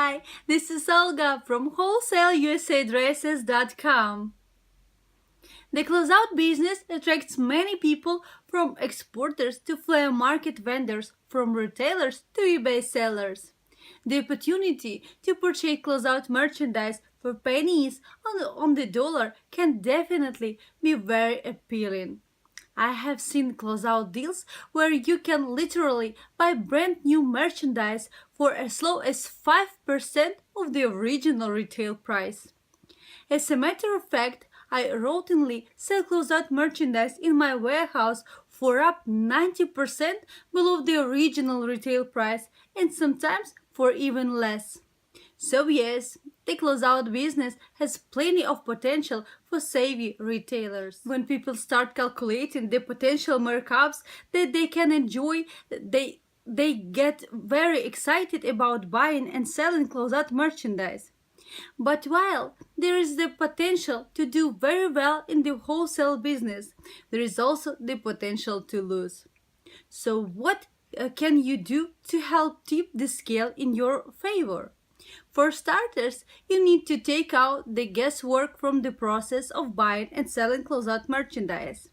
Hi, this is Olga from WholesaleUSADresses.com. The closeout business attracts many people, from exporters to flea market vendors, from retailers to eBay sellers. The opportunity to purchase closeout merchandise for pennies on the dollar can definitely be very appealing. I have seen closeout deals where you can literally buy brand new merchandise for as low as 5% of the original retail price. As a matter of fact, I routinely sell closeout merchandise in my warehouse for up 90% below the original retail price and sometimes for even less. So yes, the closeout business has plenty of potential for savvy retailers. When people start calculating the potential markups that they can enjoy, they get very excited about buying and selling closeout merchandise. But while there is the potential to do very well in the wholesale business, there is also the potential to lose. So what can you do to help tip the scale in your favor? For starters, you need to take out the guesswork from the process of buying and selling closeout merchandise.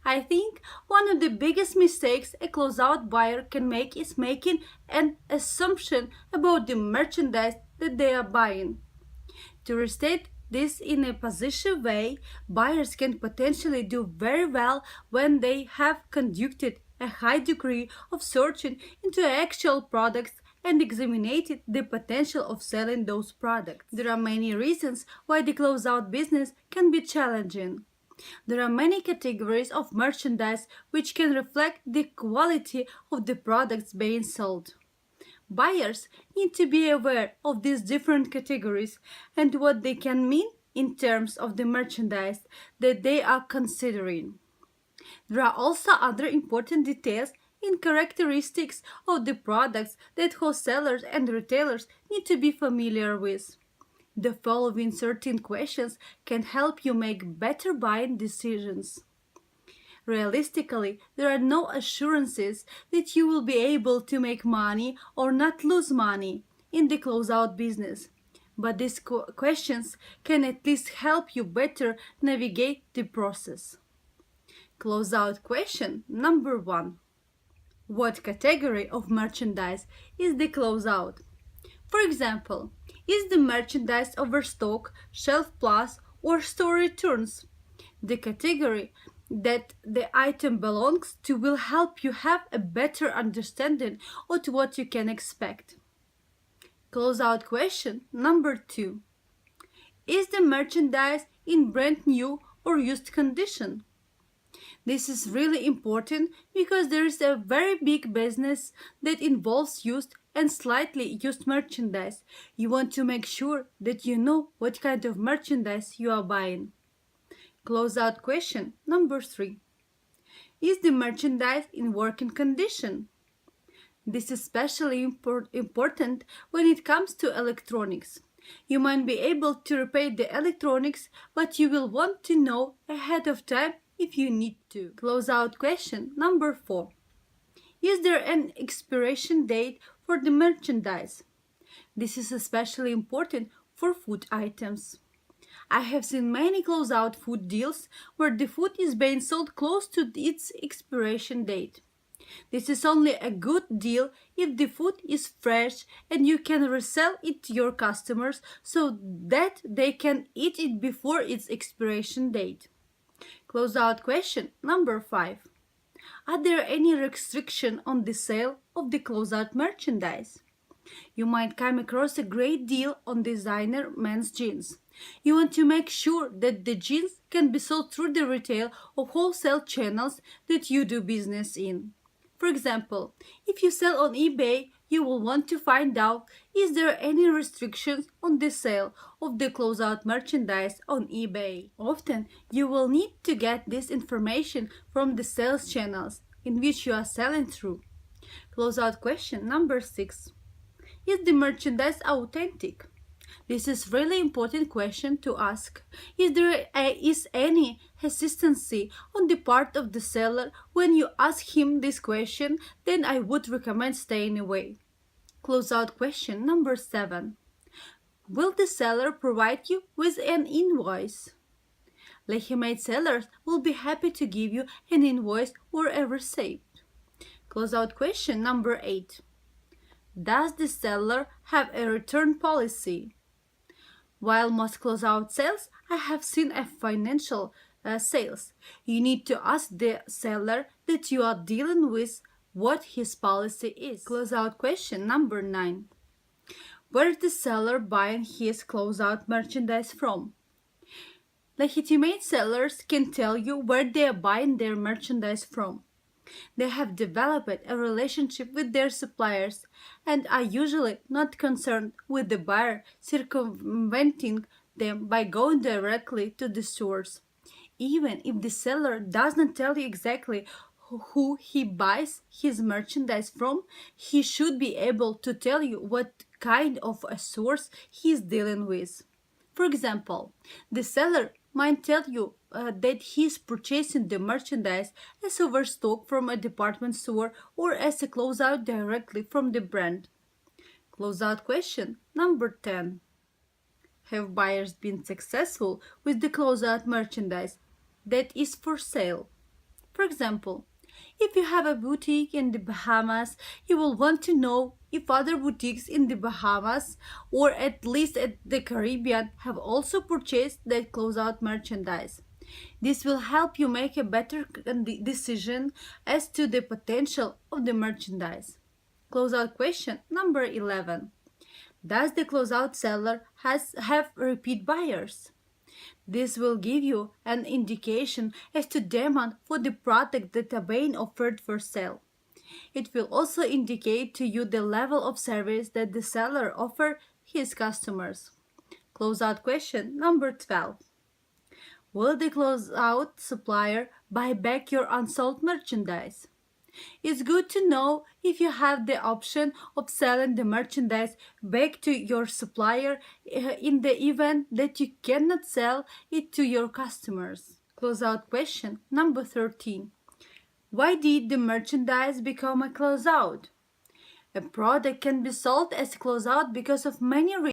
I think one of the biggest mistakes a closeout buyer can make is making an assumption about the merchandise that they are buying. To restate this in a positive way, buyers can potentially do very well when they have conducted a high degree of searching into actual products and examined the potential of selling those products. There are many reasons why the closeout business can be challenging. There are many categories of merchandise which can reflect the quality of the products being sold. Buyers need to be aware of these different categories and what they can mean in terms of the merchandise that they are considering. There are also other important details and characteristics of the products that wholesalers and retailers need to be familiar with. The following 13 questions can help you make better buying decisions. Realistically, there are no assurances that you will be able to make money or not lose money in the closeout business. But these questions can at least help you better navigate the process. Closeout question number 1. What category of merchandise is the closeout? For example, is the merchandise overstock, shelf plus, or store returns? The category that the item belongs to will help you have a better understanding of what you can expect. Closeout question number 2. Is the merchandise in brand new or used condition? This is really important because there is a very big business that involves used and slightly used merchandise. You want to make sure that you know what kind of merchandise you are buying. Closeout question number 3. Is the merchandise in working condition? This is especially important when it comes to electronics. You might be able to repair the electronics, but you will want to know ahead of time if you need to. Closeout question number 4. Is there an expiration date for the merchandise? This is especially important for food items. I have seen many closeout food deals where the food is being sold close to its expiration date. This is only a good deal if the food is fresh and you can resell it to your customers so that they can eat it before its expiration date. Closeout question number 5. Are there any restrictions on the sale of the closeout merchandise? You might come across a great deal on designer men's jeans. You want to make sure that the jeans can be sold through the retail or wholesale channels that you do business in. For example, if you sell on eBay, you will want to find out is there any restrictions on the sale of the closeout merchandise on eBay. Often, you will need to get this information from the sales channels in which you are selling through. Closeout question number 6. Is the merchandise authentic? This is really important question to ask. Is there any hesitancy on the part of the seller when you ask him this question? Then I would recommend staying away. Closeout question number 7. Will the seller provide you with an invoice? Legitimate sellers will be happy to give you an invoice or a receipt. Closeout question number 8. Does the seller have a return policy? While most closeout sales I have seen a financial sales, you need to ask the seller that you are dealing with what his policy is. Closeout question number 9. Where is the seller buying his closeout merchandise from? Legitimate sellers can tell you where they are buying their merchandise from. They have developed a relationship with their suppliers and are usually not concerned with the buyer circumventing them by going directly to the source. Even if the seller does not tell you exactly who he buys his merchandise from, he should be able to tell you what kind of a source he is dealing with. For example, the seller might tell you that he is purchasing the merchandise as overstock from a department store or as a closeout directly from the brand. Closeout question number 10. Have buyers been successful with the closeout merchandise that is for sale? For example, if you have a boutique in the Bahamas, you will want to know if other boutiques in the Bahamas or at least at the Caribbean have also purchased that closeout merchandise. This will help you make a better decision as to the potential of the merchandise. Closeout question number 11. Does the closeout seller have repeat buyers? This will give you an indication as to demand for the product that are being offered for sale. It will also indicate to you the level of service that the seller offers his customers. Closeout question number 12. Will the closeout supplier buy back your unsold merchandise? It's good to know if you have the option of selling the merchandise back to your supplier in the event that you cannot sell it to your customers. Closeout question number 13. Why did the merchandise become a closeout? A product can be sold as a closeout because of many reasons.